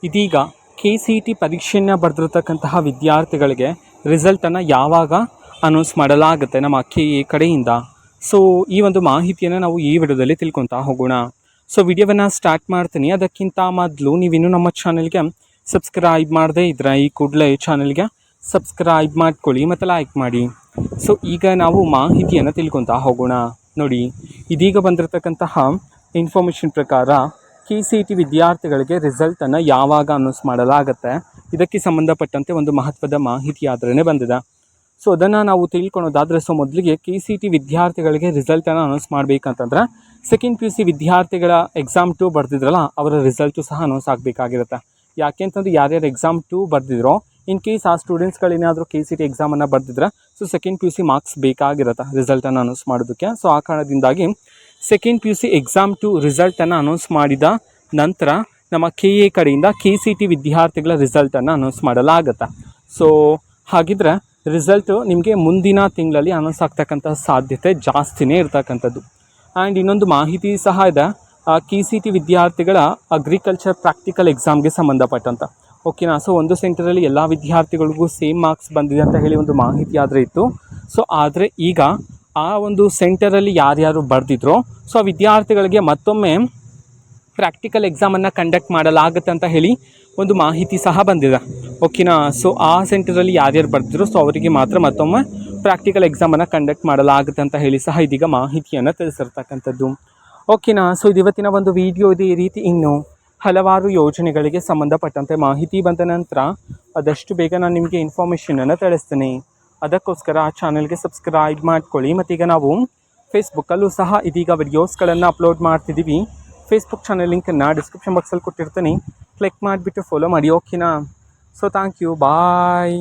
ಇದೀಗ KCET ಪರೀಕ್ಷೆಯನ್ನು ಬರೆದಿರ್ತಕ್ಕಂತಹ ವಿದ್ಯಾರ್ಥಿಗಳಿಗೆ ರಿಸಲ್ಟನ್ನು ಯಾವಾಗ ಅನೌನ್ಸ್ ಮಾಡಲಾಗುತ್ತೆ ನಮ್ಮ KA ಕಡೆಯಿಂದ. ಸೊ ಈ ಒಂದು ಮಾಹಿತಿಯನ್ನು ನಾವು ಈ ವಿಡಿಯೋದಲ್ಲಿ ತಿಳ್ಕೊತಾ ಹೋಗೋಣ. ಸೊ ವಿಡಿಯೋವನ್ನು ಸ್ಟಾರ್ಟ್ ಮಾಡ್ತೀನಿ. ಅದಕ್ಕಿಂತ ಮೊದಲು ನೀವಿನ್ನೂ ನಮ್ಮ ಚಾನಲ್ಗೆ ಸಬ್ಸ್ಕ್ರೈಬ್ ಮಾಡದೇ ಇದ್ರೆ ಈ ಕೂಡಲೇ ಚಾನಲ್ಗೆ ಸಬ್ಸ್ಕ್ರೈಬ್ ಮಾಡ್ಕೊಳ್ಳಿ ಮತ್ತು ಲೈಕ್ ಮಾಡಿ. ಸೊ ಈಗ ನಾವು ಮಾಹಿತಿಯನ್ನು ತಿಳ್ಕೊತಾ ಹೋಗೋಣ. ನೋಡಿ, ಇದೀಗ ಬಂದಿರತಕ್ಕಂತಹ ಇನ್ಫಾರ್ಮೇಷನ್ ಪ್ರಕಾರ KCET ವಿದ್ಯಾರ್ಥಿಗಳಿಗೆ ರಿಸಲ್ಟನ್ನು ಯಾವಾಗ ಅನೌನ್ಸ್ ಮಾಡಲಾಗುತ್ತೆ, ಇದಕ್ಕೆ ಸಂಬಂಧಪಟ್ಟಂತೆ ಒಂದು ಮಹತ್ವದ ಮಾಹಿತಿ ಆದ್ರೇ ಬಂದಿದೆ. ಸೊ ಅದನ್ನು ನಾವು ತಿಳ್ಕೊಳೋದಾದರೆ, ಸೊ ಮೊದಲಿಗೆ KCET ವಿದ್ಯಾರ್ಥಿಗಳಿಗೆ ರಿಸಲ್ಟನ್ನು ಅನೌನ್ಸ್ ಮಾಡಬೇಕಂತಂದ್ರೆ ಸೆಕೆಂಡ್ PUC ವಿದ್ಯಾರ್ಥಿಗಳ ಎಕ್ಸಾಮ್ 2 ಬರೆದಿದ್ರಲ್ಲ ಅವರ ರಿಸಲ್ಟು ಸಹ ಅನೌನ್ಸ್ ಆಗಬೇಕಾಗಿರುತ್ತೆ. ಯಾಕೆಂತಂದ್ರೆ ಯಾರ್ಯಾರು ಎಕ್ಸಾಮ್ 2 ಬರೆದಿದ್ರೋ ಇನ್ ಕೇಸ್ ಆ ಸ್ಟೂಡೆಂಟ್ಸ್ಗಳೇನಾದರೂ KCET ಎಕ್ಸಾಮನ್ನು ಬರೆದಿದ್ರೆ ಸೊ ಸೆಕೆಂಡ್ PUC ಮಾರ್ಕ್ಸ್ ಬೇಕಾಗಿರುತ್ತೆ ರಿಸಲ್ಟನ್ನು ಅನೌನ್ಸ್ ಮಾಡೋದಕ್ಕೆ. ಸೊ ಆ ಕಾರಣದಿಂದಾಗಿ ಸೆಕೆಂಡ್ PUC ಎಕ್ಸಾಮ್ 2 ರಿಸಲ್ಟನ್ನು ಅನೌನ್ಸ್ ಮಾಡಿದ ನಂತರ ನಮ್ಮ KA ಕಡೆಯಿಂದ KCET ವಿದ್ಯಾರ್ಥಿಗಳ ರಿಸಲ್ಟನ್ನು ಅನೌನ್ಸ್ ಮಾಡಲಾಗುತ್ತೆ. ಸೊ ಹಾಗಿದ್ರೆ ರಿಸಲ್ಟು ನಿಮಗೆ ಮುಂದಿನ ತಿಂಗಳಲ್ಲಿ ಅನೌನ್ಸ್ ಆಗ್ತಕ್ಕಂಥ ಸಾಧ್ಯತೆ ಜಾಸ್ತಿನೇ ಇರ್ತಕ್ಕಂಥದ್ದು. ಆ್ಯಂಡ್ ಇನ್ನೊಂದು ಮಾಹಿತಿ ಸಹ ಇದೆ, KCET ವಿದ್ಯಾರ್ಥಿಗಳ ಅಗ್ರಿಕಲ್ಚರ್ ಪ್ರಾಕ್ಟಿಕಲ್ ಎಕ್ಸಾಮ್ಗೆ ಸಂಬಂಧಪಟ್ಟಂತ. ಓಕೆನಾ. ಸೊ ಒಂದು ಸೆಂಟರಲ್ಲಿ ಎಲ್ಲ ವಿದ್ಯಾರ್ಥಿಗಳಿಗೂ ಸೇಮ್ ಮಾರ್ಕ್ಸ್ ಬಂದಿದೆ ಅಂತ ಹೇಳಿ ಒಂದು ಮಾಹಿತಿ ಆದರೆ ಇತ್ತು. ಸೊ ಆದರೆ ಈಗ ಆ ಒಂದು ಸೆಂಟರಲ್ಲಿ ಯಾರ್ಯಾರು ಬರೆದಿದ್ರೋ ಸೊ ಆ ವಿದ್ಯಾರ್ಥಿಗಳಿಗೆ ಮತ್ತೊಮ್ಮೆ ಪ್ರಾಕ್ಟಿಕಲ್ ಎಕ್ಸಾಮನ್ನು ಕಂಡಕ್ಟ್ ಮಾಡಲಾಗುತ್ತೆ ಅಂತ ಹೇಳಿ ಒಂದು ಮಾಹಿತಿ ಸಹ ಬಂದಿದೆ. ಓಕೆನಾ. ಸೊ ಆ ಸೆಂಟರಲ್ಲಿ ಯಾರ್ಯಾರು ಬರೆದಿದ್ರು ಸೊ ಅವರಿಗೆ ಮಾತ್ರ ಮತ್ತೊಮ್ಮೆ ಪ್ರಾಕ್ಟಿಕಲ್ ಎಕ್ಸಾಮನ್ನು ಕಂಡಕ್ಟ್ ಮಾಡಲಾಗುತ್ತೆ ಅಂತ ಹೇಳಿ ಸಹ ಇದೀಗ ಮಾಹಿತಿಯನ್ನು ತಿಳಿಸಿರ್ತಕ್ಕಂಥದ್ದು. ಓಕೆನಾ. ಸೊ ಇದು ಇವತ್ತಿನ ಒಂದು ವಿಡಿಯೋ ಇದೆ. ಈ ರೀತಿ ಇನ್ನು ಹಲವಾರು ಯೋಜನೆಗಳಿಗೆ ಸಂಬಂಧಪಟ್ಟಂತೆ ಮಾಹಿತಿ ಬಂದ ನಂತರ ಆದಷ್ಟು ಬೇಗ ನಾನು ನಿಮಗೆ ಇನ್ಫಾರ್ಮೇಷನನ್ನು ತಿಳಿಸ್ತೀನಿ. ಅದಕ್ಕೋಸ್ಕರ ಆ ಚಾನಲ್ಗೆ ಸಬ್ಸ್ಕ್ರೈಬ್ ಮಾಡ್ಕೊಳ್ಳಿ. ಮತ್ತೀಗ ನಾವು ಫೇಸ್ಬುಕ್ಕಲ್ಲೂ ಸಹ ಇದೀಗ ವಿಡಿಯೋಸ್ಗಳನ್ನು ಅಪ್ಲೋಡ್ ಮಾಡ್ತಿದ್ದೀವಿ. ಫೇಸ್ಬುಕ್ ಚಾನಲ್ ಲಿಂಕನ್ನು ಡಿಸ್ಕ್ರಿಪ್ಷನ್ ಬಾಕ್ಸಲ್ಲಿ ಕೊಟ್ಟಿರ್ತೀನಿ, ಕ್ಲಿಕ್ ಮಾಡಿಬಿಟ್ಟು ಫಾಲೋ ಮಾಡಿ. ಓಕೆನಾ. So thank you, bye.